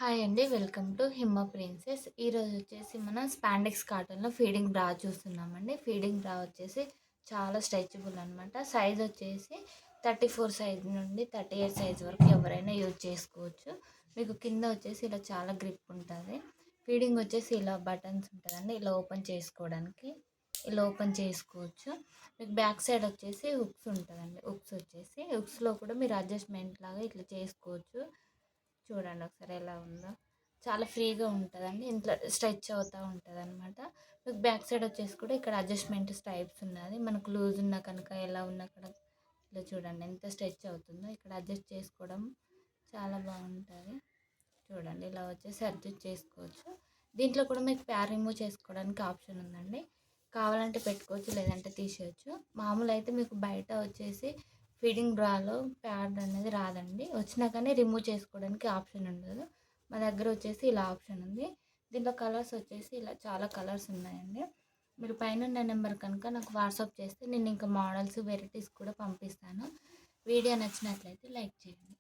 Hi అండి. Welcome to Hima princess. ఈరోజు వచ్చేసి మనం స్పాండెక్స్ కాటన్‌లో ఫీడింగ్ బ్రా చూస్తున్నామండి. ఫీడింగ్ బ్రా వచ్చేసి చాలా స్ట్రెచబుల్ అనమాట. సైజ్ వచ్చేసి 34 సైజ్ నుండి 38 సైజ్ వరకు ఎవరైనా యూజ్ చేసుకోవచ్చు. మీకు కింద వచ్చేసి ఇలా చాలా గ్రిప్ ఉంటుంది. ఫీడింగ్ వచ్చేసి ఇలా బటన్స్ ఉంటుందండి. ఇలా ఓపెన్ చేసుకోవడానికి ఇలా ఓపెన్ చేసుకోవచ్చు. మీకు బ్యాక్ సైడ్ వచ్చేసి హుక్స్ ఉంటుందండి. హుక్స్లో కూడా మీరు అడ్జస్ట్మెంట్ లాగా ఇట్లా చేసుకోవచ్చు. చూడండి ఒకసారి ఎలా ఉందో. చాలా ఫ్రీగా ఉంటుందండి. ఇంట్లో స్ట్రెచ్ అవుతూ ఉంటుంది అనమాట. మీకు బ్యాక్ సైడ్ వచ్చేసి కూడా ఇక్కడ అడ్జస్ట్మెంట్ టైప్స్ ఉన్నది. మనకు లూజ్ ఉన్నా కనుక ఎలా ఉన్నా అక్కడ ఇలా చూడండి ఎంత స్ట్రెచ్ అవుతుందో. ఇక్కడ అడ్జస్ట్ చేసుకోవడం చాలా బాగుంటుంది. చూడండి ఇలా వచ్చేసి అడ్జస్ట్ చేసుకోవచ్చు. దీంట్లో కూడా మీకు ప్యాడ్ రిమూవ్ చేసుకోవడానికి ఆప్షన్ ఉందండి. కావాలంటే పెట్టుకోవచ్చు, లేదంటే తీసేయచ్చు. మామూలు అయితే మీకు బయట వచ్చేసి ఫీడింగ్ బ్రాలో ప్యాడ్ అనేది రాదండి. వచ్చినా కానీ రిమూవ్ చేసుకోవడానికి ఆప్షన్ ఉండదు. మా దగ్గర వచ్చేసి ఇలా ఆప్షన్ ఉంది. దీంట్లో కలర్స్ వచ్చేసి ఇలా చాలా కలర్స్ ఉన్నాయండి. మీరు పైన ఉన్న నెంబర్ కనుక నాకు వాట్సాప్ చేస్తే నేను ఇంకా మోడల్స్ వెరైటీస్ కూడా పంపిస్తాను. వీడియో నచ్చినట్లయితే లైక్ చేయండి.